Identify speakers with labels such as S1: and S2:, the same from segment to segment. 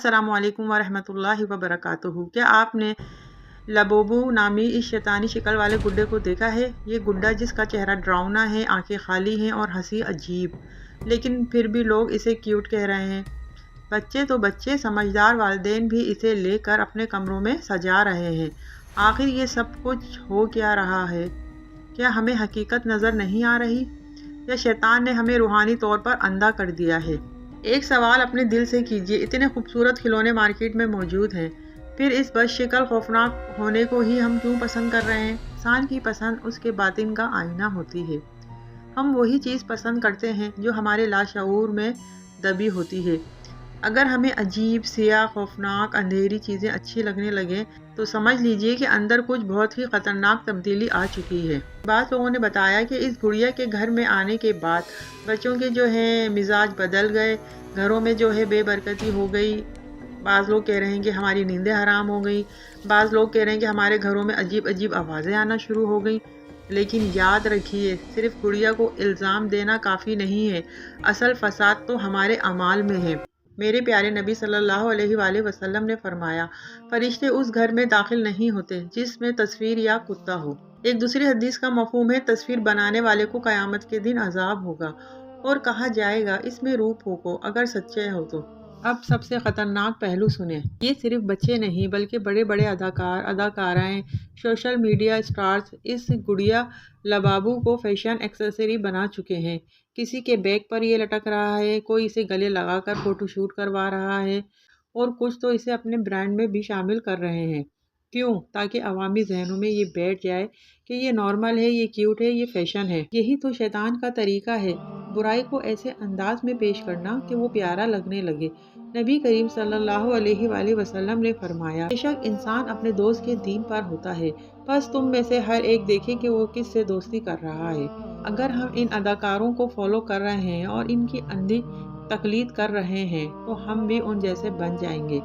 S1: अस्सलामु अलैकुम वरहमतुल्लाहि वबरकातुहू। क्या आपने लबोबू नामी इस शैतानी शिकल वाले गुड्डे को देखा है? ये गुड्डा जिसका चेहरा डरावना है, आंखें खाली हैं और हंसी अजीब, लेकिन फिर भी लोग इसे क्यूट कह रहे हैं। बच्चे तो बच्चे, समझदार वालिदैन भी इसे लेकर अपने कमरों में सजा रहे हैं। आखिर ये सब कुछ हो क्या रहा है? क्या हमें हकीकत नज़र नहीं आ रही, या शैतान ने हमें रूहानी तौर पर अंधा कर दिया है? एक सवाल अपने दिल से कीजिए, इतने खूबसूरत खिलौने मार्केट में मौजूद हैं, फिर इस बदशक्ल खौफनाक होने को ही हम क्यों पसंद कर रहे हैं? इंसान की पसंद उसके बातिन का आईना होती है। हम वही चीज़ पसंद करते हैं जो हमारे लाशऊर में दबी होती है। अगर हमें अजीब, सियाह, खौफनाक, अंधेरी चीज़ें अच्छी लगने लगें तो समझ लीजिए कि अंदर कुछ बहुत ही ख़तरनाक तब्दीली आ चुकी है। बाद लोगों ने बताया कि इस गुड़िया के घर में आने के बाद बच्चों के जो है मिजाज बदल गए, घरों में जो है बेबरकती हो गई। बाज़ लोग कह रहे हैं कि हमारी नींदें हराम हो गई, बाज़ लोग कह रहे हैं कि हमारे घरों में अजीब अजीब आवाज़ें आना शुरू हो गई। लेकिन याद रखिए, सिर्फ गुड़िया को इल्ज़ाम देना काफ़ी नहीं है, असल फसाद तो हमारे अमाल में है। मेरे प्यारे नबी सल्लल्लाहु अलैहि वसल्लम ने फरमाया, फरिश्ते उस घर में दाखिल नहीं होते जिसमें तस्वीर या कुत्ता हो। एक दूसरी हदीस का मफहूम है, तस्वीर बनाने वाले को क़यामत के दिन अजाब होगा और कहा जाएगा इसमें रूप हो को, अगर सच्चे हो तो। अब सबसे ख़तरनाक पहलू सुने। ये सिर्फ बच्चे नहीं बल्कि बड़े बड़े अदाकार, अदाकाराएँ, सोशल मीडिया स्टार्स इस गुड़िया लबाबू को फैशन एक्सेसरी बना चुके हैं। किसी के बैग पर ये लटक रहा है, कोई इसे गले लगाकर फ़ोटोशूट करवा रहा है, और कुछ तो इसे अपने ब्रांड में भी शामिल कर रहे हैं। क्यों? ताकि अवामी जहनों में ये बैठ जाए कि ये नॉर्मल है, ये क्यूट है, ये फैशन है। यही तो शैतान का तरीका है, बुराई को ऐसे अंदाज में पेश करना कि वो प्यारा लगने लगे। नबी करीम सल्लल्लाहु अलैहि वसल्लम ने फरमाया, बेशक इंसान अपने दोस्त के दीन पर होता है, बस तुम में से हर एक देखे कि वो किससे दोस्ती कर रहा है। अगर हम इन अदाकारों को फॉलो कर रहे हैं और इनकी अंधी तकलीद कर रहे हैं तो हम भी उन जैसे बन जाएंगे।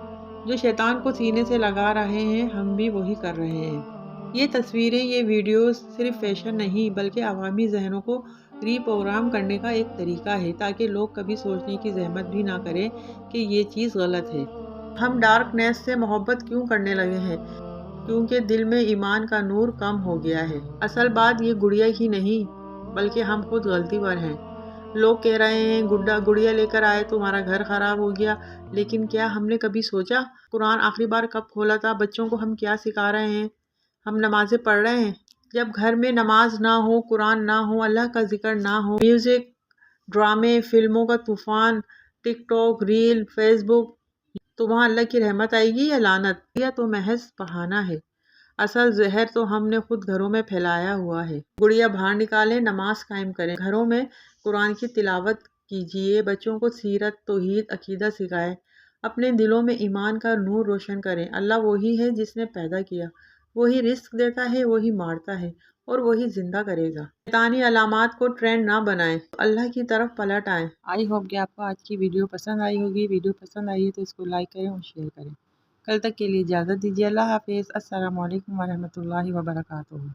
S1: जो शैतान को सीने से लगा रहे हैं, हम भी वही कर रहे हैं। ये तस्वीरें, ये वीडियोस सिर्फ फैशन नहीं बल्कि अवामी जहनों को रीप्रोग्राम करने का एक तरीका है, ताकि लोग कभी सोचने की जहमत भी ना करें कि ये चीज़ गलत है। हम डार्कनेस से मोहब्बत क्यों करने लगे हैं? क्योंकि दिल में ईमान का नूर कम हो गया है। असल बात ये गुड़िया ही नहीं बल्कि हम खुद गलती पर हैं। लोग कह रहे हैं गुड़िया लेकर आए तो हमारा घर खराब हो गया, लेकिन क्या हमने कभी सोचा कुरान आखिरी बार कब खोला था? बच्चों को हम क्या सिखा रहे हैं? हम नमाजें पढ़ रहे हैं? जब घर में नमाज ना हो, कुरान ना हो, अल्लाह का जिक्र ना हो, म्यूजिक, ड्रामे, फिल्मों का तूफान, टिकटॉक, रील, फेसबुक, तो वहाँ अल्लाह की रहमत आएगी या लानत? या तो महज बहाना है, असल जहर तो हमने खुद घरों में फैलाया हुआ है। गुड़िया बाहर निकालें, नमाज कायम करें, घरों में कुरान की तिलावत कीजिए, बच्चों को सीरत, तौहीद, अकीदा सिखाएं, अपने दिलों में ईमान का नूर रोशन करें। अल्लाह वही है जिसने पैदा किया, वही रिस्क देता है, वही मारता है और वही जिंदा करेगा। शैतानी अलामात को ट्रेंड ना बनाएं, तो अल्लाह की तरफ पलट आएं। आई होप कि आपको आज की वीडियो पसंद आई होगी। वीडियो पसंद आई है तो इसको लाइक करें और शेयर करें। कल तक के लिए इजाज़त दीजिए। अल्लाह हाफिज़। अस्सलामु अलैकुम वरहमतुल्लाहि वबरकातुहू।